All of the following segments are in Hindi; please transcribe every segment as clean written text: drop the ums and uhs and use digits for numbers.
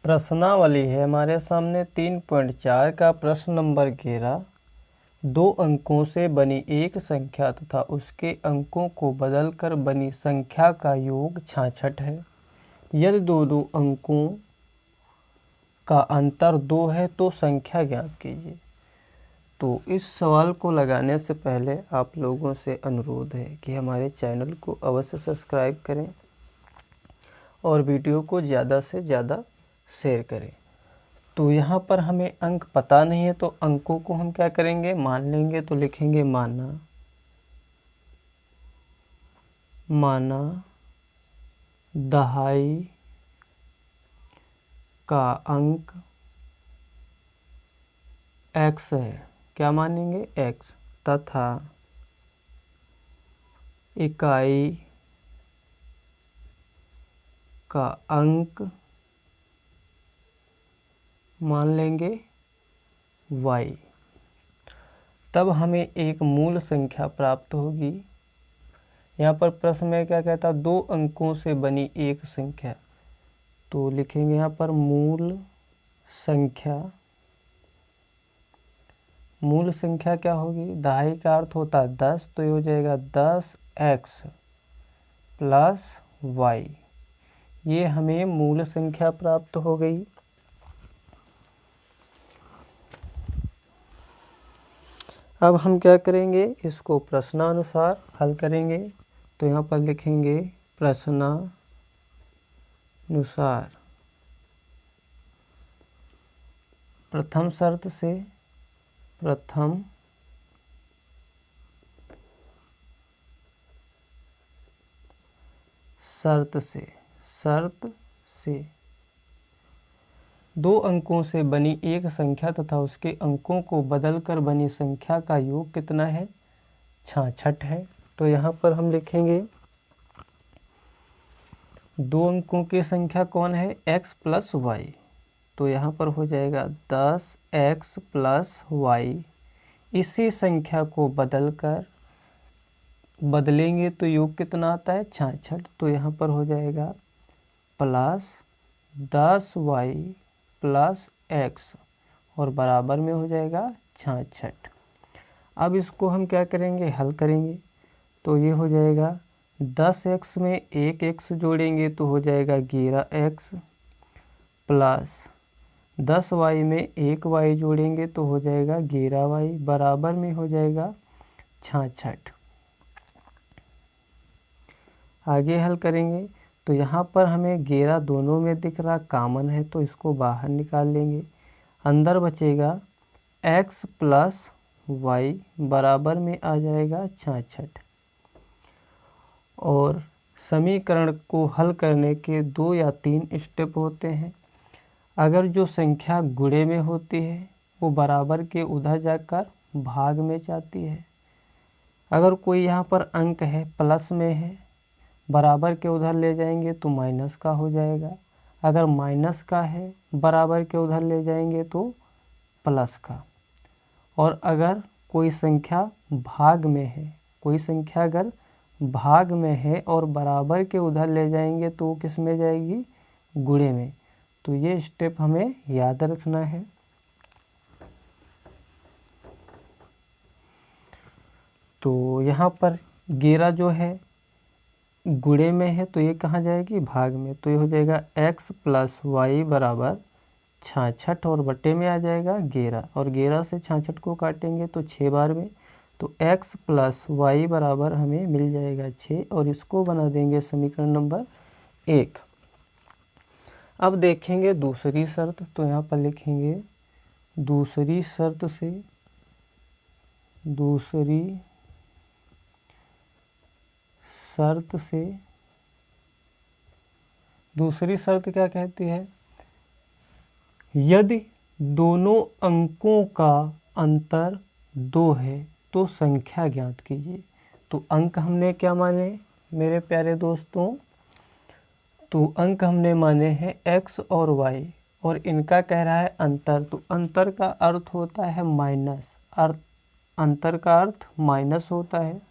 प्रश्नावली है हमारे सामने 3.4 का प्रश्न नंबर 11। दो अंकों से बनी एक संख्या तथा उसके अंकों को बदलकर बनी संख्या का योग 66 है। यदि दो अंकों का अंतर 2 है तो संख्या ज्ञात कीजिए। तो इस सवाल को लगाने से पहले आप लोगों से अनुरोध है कि हमारे चैनल को अवश्य सब्सक्राइब करें और वीडियो को ज़्यादा से ज़्यादा शेयर करें। तो यहाँ पर हमें अंक पता नहीं है तो अंकों को हम क्या करेंगे, मान लेंगे। तो लिखेंगे माना दहाई का अंक x है। क्या मानेंगे, x, तथा इकाई का अंक मान लेंगे y। तब हमें एक मूल संख्या प्राप्त होगी। यहाँ पर प्रश्न में क्या कहता, दो अंकों से बनी एक संख्या। तो लिखेंगे यहाँ पर मूल संख्या। मूल संख्या क्या होगी, दहाई का अर्थ होता है 10, तो ये हो जाएगा 10x प्लस y। ये हमें मूल संख्या प्राप्त हो गई। अब हम क्या करेंगे, इसको प्रश्नानुसार हल करेंगे। तो यहाँ पर लिखेंगे प्रश्नानुसार। प्रथम शर्त से दो अंकों से बनी एक संख्या तथा उसके अंकों को बदलकर बनी संख्या का योग कितना है, 66 है। तो यहाँ पर हम लिखेंगे दो अंकों की संख्या कौन है, x प्लस वाई। तो यहाँ पर हो जाएगा 10x प्लस वाई। इसी संख्या को बदलेंगे तो योग कितना आता है, 66। तो यहाँ पर हो जाएगा प्लस 10y प्लस x और बराबर में हो जाएगा 66। अब इसको हम क्या करेंगे, हल करेंगे। तो ये हो जाएगा 10x में 1x जोड़ेंगे तो हो जाएगा 11x प्लस 10y में 1y जोड़ेंगे तो हो जाएगा 11y बराबर में हो जाएगा 66। आगे हल करेंगे तो यहाँ पर हमें 11 दोनों में दिख रहा, कॉमन है तो इसको बाहर निकाल लेंगे। अंदर बचेगा x प्लस वाई बराबर में आ जाएगा 66। और समीकरण को हल करने के 2 या 3 स्टेप होते हैं। अगर जो संख्या गुणे में होती है वो बराबर के उधर जाकर भाग में जाती है। अगर कोई यहाँ पर अंक है प्लस में है, बराबर के उधर ले जाएंगे तो माइनस का हो जाएगा। अगर माइनस का है बराबर के उधर ले जाएंगे तो प्लस का। और अगर कोई संख्या भाग में है, कोई संख्या अगर भाग में है और बराबर के उधर ले जाएंगे तो किस में जाएगी, गुणे में। तो ये स्टेप हमें याद रखना है। तो यहाँ पर 11 जो है गुणे में है तो ये कहाँ जाएगी, भाग में। तो ये हो जाएगा x प्लस वाई बराबर 66 और बट्टे में आ जाएगा 11 और 11 से 66 को काटेंगे तो 6 बार में। तो x प्लस वाई बराबर हमें मिल जाएगा 6 और इसको बना देंगे समीकरण नंबर 1। अब देखेंगे दूसरी शर्त। तो यहाँ पर लिखेंगे दूसरी शर्त क्या कहती है, यदि दोनों अंकों का अंतर 2 है तो संख्या ज्ञात कीजिए। तो अंक हमने क्या माने मेरे प्यारे दोस्तों, तो अंक हमने माने हैं x और y और इनका कह रहा है अंतर। तो अंतर का अर्थ होता है माइनस, अंतर का अर्थ माइनस होता है।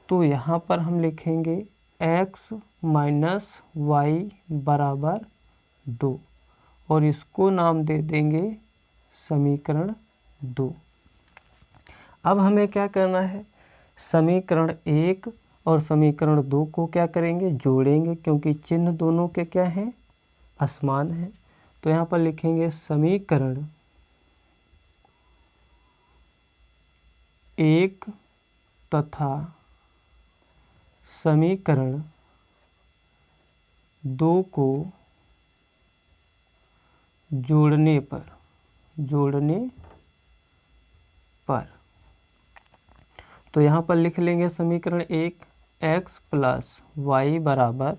तो यहाँ पर हम लिखेंगे x माइनस वाई बराबर 2 और इसको नाम दे देंगे समीकरण 2। अब हमें क्या करना है, समीकरण 1 और समीकरण 2 को क्या करेंगे, जोड़ेंगे, क्योंकि चिन्ह दोनों के क्या हैं, असमान हैं। तो यहाँ पर लिखेंगे समीकरण 1 तथा समीकरण 2 को जोड़ने पर तो यहाँ पर लिख लेंगे समीकरण 1 x प्लस वाई बराबर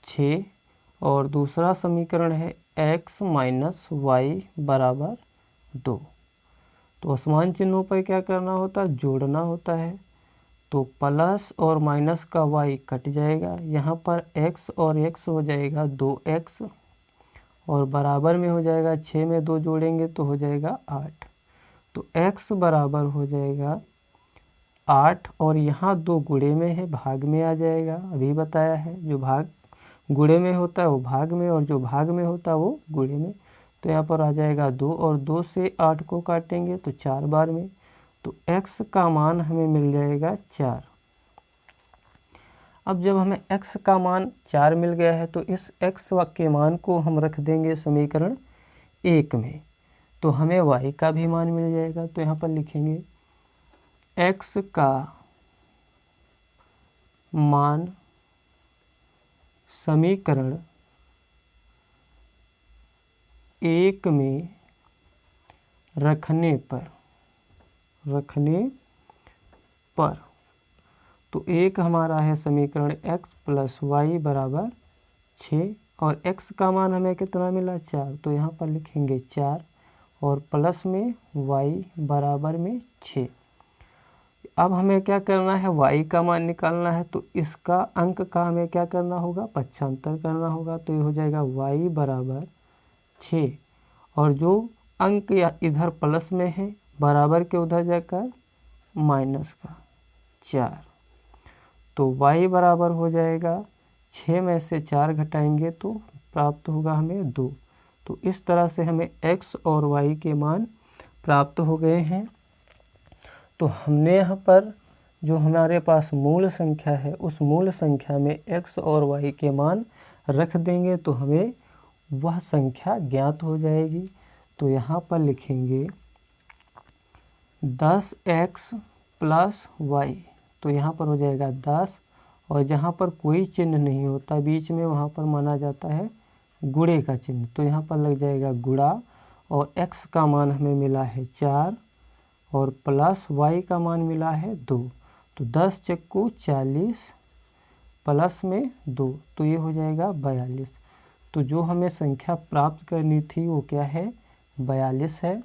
6 और दूसरा समीकरण है x माइनस वाई बराबर 2। तो असमान चिन्हों पर क्या करना होता है, जोड़ना होता है। तो प्लस और माइनस का y कट जाएगा, यहाँ पर x और x हो जाएगा 2x और बराबर में हो जाएगा 6 में 2 जोड़ेंगे तो हो जाएगा 8। तो x बराबर हो जाएगा 8 और यहाँ 2 गुणे में है, भाग में आ जाएगा। अभी बताया है, जो भाग गुणे में होता है वो भाग में, और जो भाग में होता है वो गुणे में। तो यहाँ पर आ जाएगा 2 और 2 से 8 को काटेंगे तो 4 बार में। तो x का मान हमें मिल जाएगा 4। अब जब हमें x का मान 4 मिल गया है तो इस x के मान को हम रख देंगे समीकरण 1 में, तो हमें y का भी मान मिल जाएगा। तो यहाँ पर लिखेंगे x का मान समीकरण 1 में रखने पर तो एक हमारा है समीकरण x प्लस वाई बराबर 6 और x का मान हमें कितना मिला, 4। तो यहाँ पर लिखेंगे 4 और प्लस में y बराबर में 6। अब हमें क्या करना है, y का मान निकालना है। तो इसका अंक का हमें क्या करना होगा, पक्षांतर करना होगा। तो ये हो जाएगा y बराबर 6 और जो अंक या इधर प्लस में है बराबर के उधर जाकर माइनस का 4। तो y बराबर हो जाएगा 6 में से 4 घटाएंगे तो प्राप्त होगा हमें 2। तो इस तरह से हमें x और y के मान प्राप्त हो गए हैं। तो हमने यहाँ पर जो हमारे पास मूल संख्या है उस मूल संख्या में x और y के मान रख देंगे तो हमें वह संख्या ज्ञात हो जाएगी। तो यहाँ पर लिखेंगे 10x प्लस y। तो यहाँ पर हो जाएगा 10 और जहाँ पर कोई चिन्ह नहीं होता बीच में वहाँ पर माना जाता है गुणे का चिन्ह। तो यहाँ पर लग जाएगा गुणा और x का मान हमें मिला है 4 और प्लस y का मान मिला है 2। तो 10 चक्कू 40 प्लस में 2 तो ये हो जाएगा 42। तो जो हमें संख्या प्राप्त करनी थी वो क्या है, 42 है।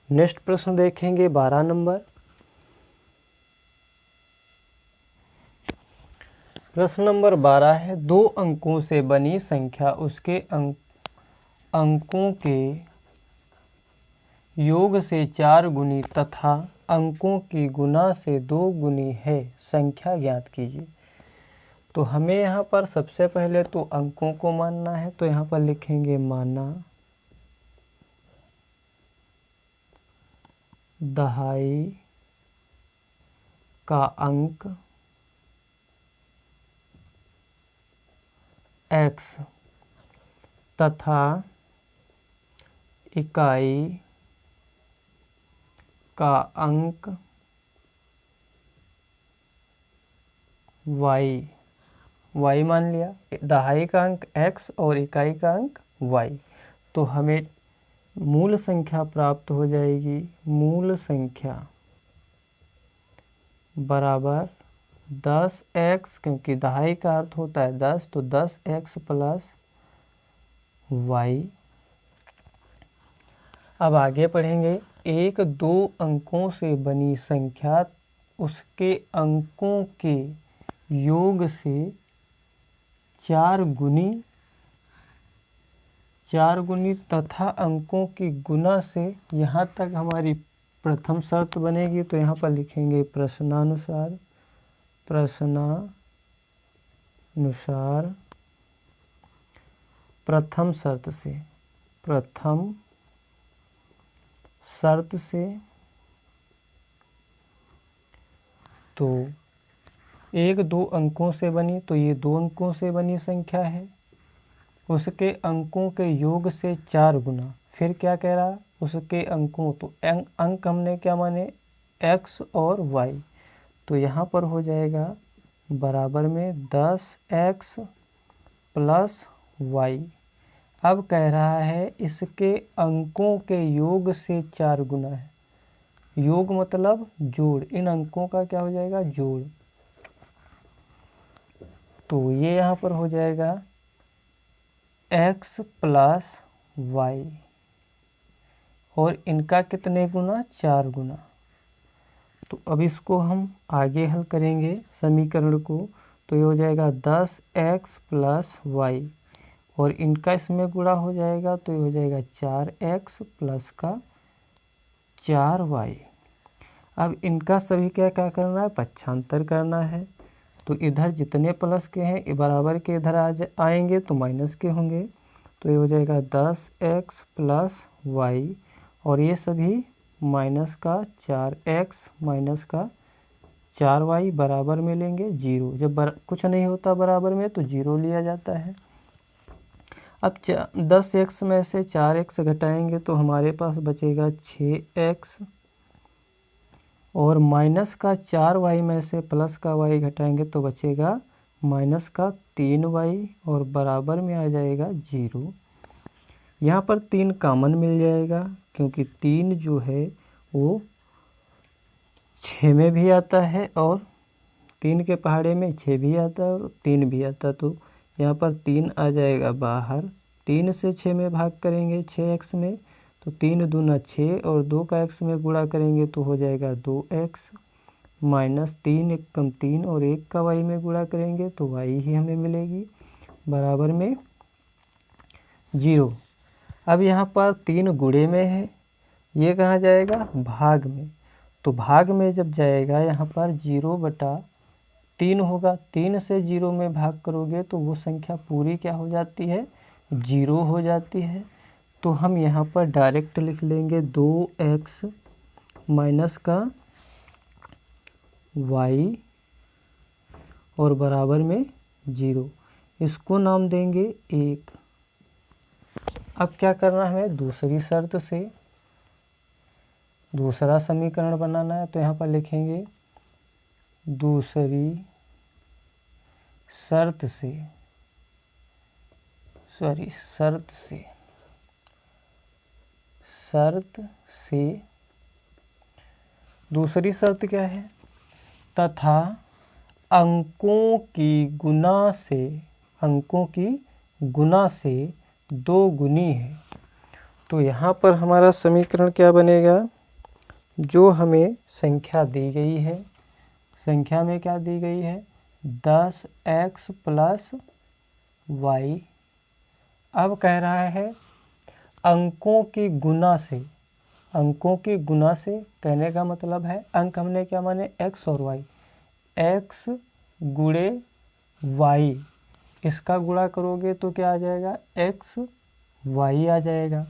नेक्स्ट प्रश्न देखेंगे 12 नंबर। प्रश्न नंबर 12 है, 2 अंकों से बनी संख्या उसके अंकों के योग से 4 गुनी तथा अंकों की गुना से 2 गुनी है, संख्या ज्ञात कीजिए। तो हमें यहाँ पर सबसे पहले तो अंकों को मानना है। तो यहाँ पर लिखेंगे माना दहाई का अंक x तथा इकाई का अंक y मान लिया। दहाई का अंक x और इकाई का अंक y। तो हमें मूल संख्या प्राप्त हो जाएगी। मूल संख्या बराबर 10x, क्योंकि दहाई का अर्थ होता है 10, तो 10x प्लस y। अब आगे पढ़ेंगे। 1-2 अंकों से बनी संख्या उसके अंकों के योग से 4 गुनी तथा अंकों की गुना से, यहाँ तक हमारी प्रथम शर्त बनेगी। तो यहाँ पर लिखेंगे प्रश्नानुसार प्रथम शर्त से तो 1 2 अंकों से बनी, तो ये 2 अंकों से बनी संख्या है, उसके अंकों के योग से 4 गुना। फिर क्या कह रहा, उसके अंकों, तो अंक हमने क्या माने, x और y, तो यहाँ पर हो जाएगा बराबर में 10x प्लस y। अब कह रहा है इसके अंकों के योग से 4 गुना है। योग मतलब जोड़, इन अंकों का क्या हो जाएगा, जोड़। तो ये यहाँ पर हो जाएगा x प्लस y और इनका कितने गुना, 4 गुना। तो अब इसको हम आगे हल करेंगे समीकरण को, तो ये हो जाएगा 10x प्लस y और इनका इसमें गुणा हो जाएगा, तो ये हो जाएगा 4x प्लस का 4y। अब इनका सभी क्या क्या करना है, पक्षांतर करना है। तो इधर जितने प्लस के हैं बराबर के इधर आएंगे तो माइनस के होंगे, तो ये हो जाएगा 10x प्लस y और ये सभी माइनस का 4x माइनस का 4y बराबर में लेंगे 0। जब कुछ नहीं होता बराबर में तो 0 लिया जाता है। अब 10x में से 4x घटाएंगे तो हमारे पास बचेगा 6x और माइनस का 4y में से प्लस का y घटाएंगे तो बचेगा माइनस का 3y और बराबर में आ जाएगा 0। यहाँ पर 3 कॉमन मिल जाएगा क्योंकि 3 जो है वो 6 में भी आता है और 3 के पहाड़े में 6 भी आता है और 3 भी आता है, तो यहाँ पर 3 आ जाएगा बाहर। 3 से 6 में भाग करेंगे 6x में, तो 3 दूना 6 और 2 का x में गुणा करेंगे तो हो जाएगा 2x माइनस 3 एक कम 3 और 1 का y में गुणा करेंगे तो y ही हमें मिलेगी बराबर में 0। अब यहाँ पर 3 गुणे में है, ये कहाँ जाएगा, भाग में। तो भाग में जब जाएगा यहाँ पर 0/3 होगा। 3 से 0 में भाग करोगे तो वो संख्या पूरी क्या हो जाती है, 0 हो जाती है। तो हम यहाँ पर डायरेक्ट लिख लेंगे 2x माइनस का y और बराबर में 0। इसको नाम देंगे 1। अब क्या करना है, दूसरी शर्त से दूसरा समीकरण बनाना है, तो यहाँ पर लिखेंगे दूसरी शर्त से दूसरी शर्त क्या है, तथा अंकों की गुना से 2 गुनी है। तो यहाँ पर हमारा समीकरण क्या बनेगा, जो हमें संख्या दी गई है, संख्या में क्या दी गई है 10x प्लस y। अब कह रहा है अंकों की गुना से कहने का मतलब है अंक हमने क्या माने x और y, x गुणे y, इसका गुणा करोगे तो क्या आ जाएगा x y आ जाएगा।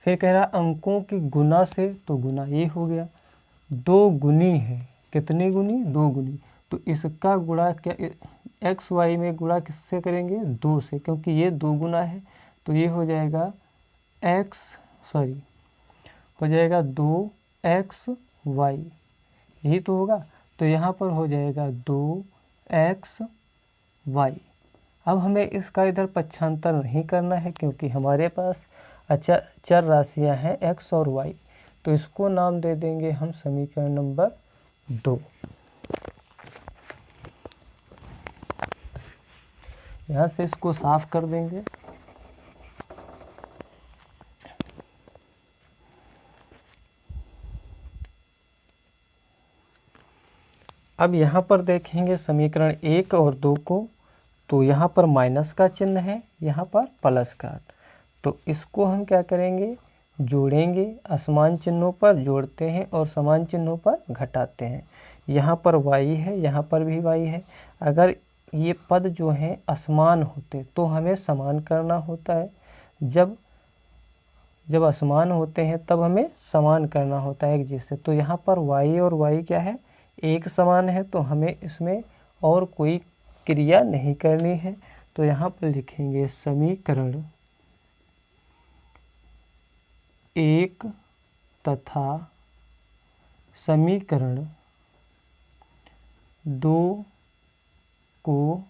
फिर कह रहा अंकों की गुना से, तो गुना ये हो गया, 2 गुनी है, कितनी गुनी, 2 गुनी। तो इसका गुणा क्या एक्स वाई में गुणा किससे करेंगे, 2 से, क्योंकि ये 2 गुना है। तो ये हो जाएगा हो जाएगा 2xy, यही तो होगा। तो यहाँ पर हो जाएगा 2xy। अब हमें इसका इधर पक्षांतर नहीं करना है क्योंकि हमारे पास चर राशियाँ हैं x और y, तो इसको नाम दे देंगे हम समीकरण नंबर 2। यहाँ से इसको साफ कर देंगे। अब यहाँ पर देखेंगे समीकरण 1 और 2 को, तो यहाँ पर माइनस का चिन्ह है, यहाँ पर प्लस का। तो इसको हम क्या करेंगे, जोड़ेंगे, असमान चिन्हों पर जोड़ते हैं और समान चिन्हों पर घटाते हैं। यहाँ पर y है, यहाँ पर भी y है। अगर ये पद जो हैं असमान होते तो हमें समान करना होता है। जब असमान होते हैं तब हमें समान करना होता है एक जैसे। तो यहाँ पर y और y क्या है, एक समान है, तो हमें इसमें और कोई क्रिया नहीं करनी है। तो यहाँ पर लिखेंगे समीकरण 1 तथा समीकरण 2 को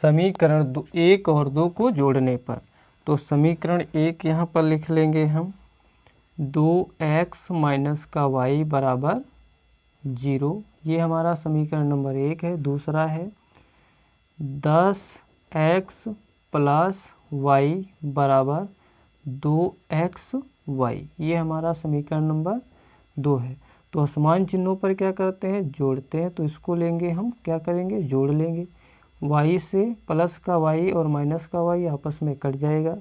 समीकरण 1 और 2 को जोड़ने पर, तो समीकरण 1 यहाँ पर लिख लेंगे हम 2x माइनस का y बराबर 0, ये हमारा समीकरण नंबर 1 है। दूसरा है 10x प्लस y बराबर 2xy, ये हमारा समीकरण नंबर 2 है। तो असमान चिन्हों पर क्या करते हैं, जोड़ते हैं। तो इसको लेंगे हम, क्या करेंगे, जोड़ लेंगे। y से प्लस का y और माइनस का y आपस में कट जाएगा।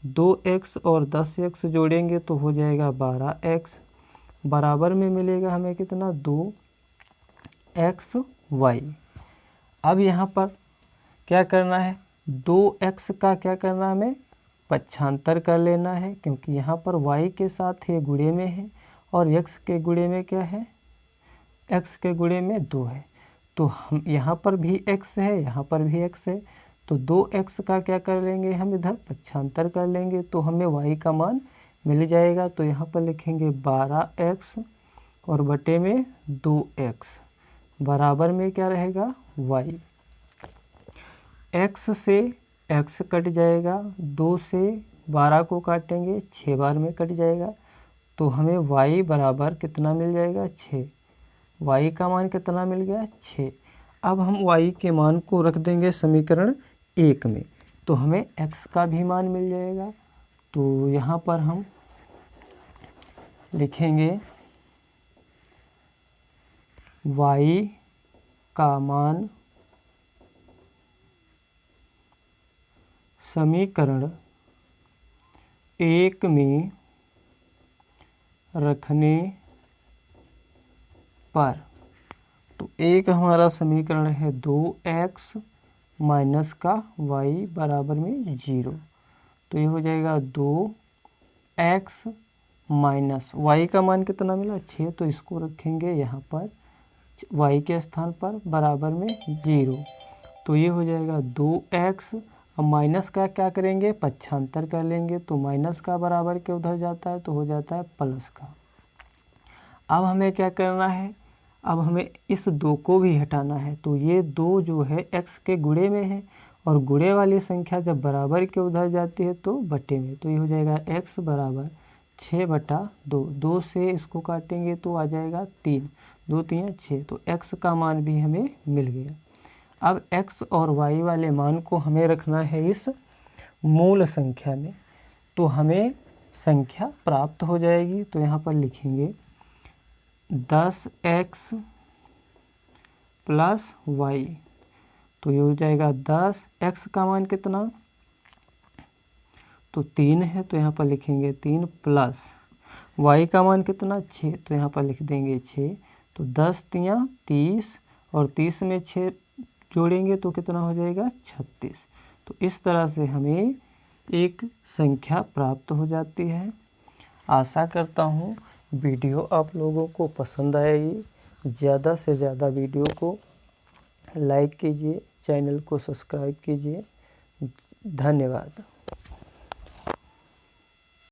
2x और 10x जोड़ेंगे तो हो जाएगा 12x, बराबर में मिलेगा हमें कितना, 2xy। अब यहाँ पर क्या करना है, 2x का क्या करना है, हमें पक्षांतर कर लेना है, क्योंकि यहाँ पर y के साथ ये गुणे में है और x के गुणे में क्या है, x के गुणे में 2 है। तो हम यहाँ पर भी x है, यहाँ पर भी x है, तो 2x का क्या कर लेंगे, हम इधर पक्षांतर कर लेंगे तो हमें y का मान मिल जाएगा। तो यहाँ पर लिखेंगे 12x और बटे में 2x, बराबर में क्या रहेगा, y। x से x कट जाएगा, 2 से 12 को काटेंगे, 6 बार में कट जाएगा, तो हमें y बराबर कितना मिल जाएगा, 6। y का मान कितना मिल गया, 6। अब हम y के मान को रख देंगे समीकरण 1 में, तो हमें x का भी मान मिल जाएगा। तो यहाँ पर हम लिखेंगे y का मान समीकरण 1 में रखने पर, तो एक हमारा समीकरण है 2x माइनस का y बराबर में 0, तो ये हो जाएगा 2x माइनस y का मान कितना मिला, 6, तो इसको रखेंगे यहाँ पर y के स्थान पर बराबर में 0, तो ये हो जाएगा 2x। अब माइनस का क्या करेंगे, पक्षांतर कर लेंगे, तो माइनस का बराबर के उधर जाता है तो हो जाता है प्लस का। अब हमें क्या करना है, अब हमें इस 2 को भी हटाना है। तो ये 2 जो है x के गुणे में है और गुणे वाली संख्या जब बराबर के उधर जाती है तो बटे में, तो ये हो जाएगा x बराबर 6/2। 2 से इसको काटेंगे तो आ जाएगा 3, 2 3 6, तो x का मान भी हमें मिल गया। अब x और y वाले मान को हमें रखना है इस मूल संख्या में, तो हमें संख्या प्राप्त हो जाएगी। तो यहाँ पर लिखेंगे 10x प्लस y, तो ये हो जाएगा 10, x का मान कितना, तो 3 है, तो यहाँ पर लिखेंगे 3 प्लस y का मान कितना, 6, तो यहाँ पर लिख देंगे 6, तो 10 3 30 और 30 में 6 जोड़ेंगे तो कितना हो जाएगा, 36। तो इस तरह से हमें एक संख्या प्राप्त हो जाती है। आशा करता हूँ वीडियो आप लोगों को पसंद आएगी। ज़्यादा से ज़्यादा वीडियो को लाइक कीजिए, चैनल को सब्सक्राइब कीजिए। धन्यवाद।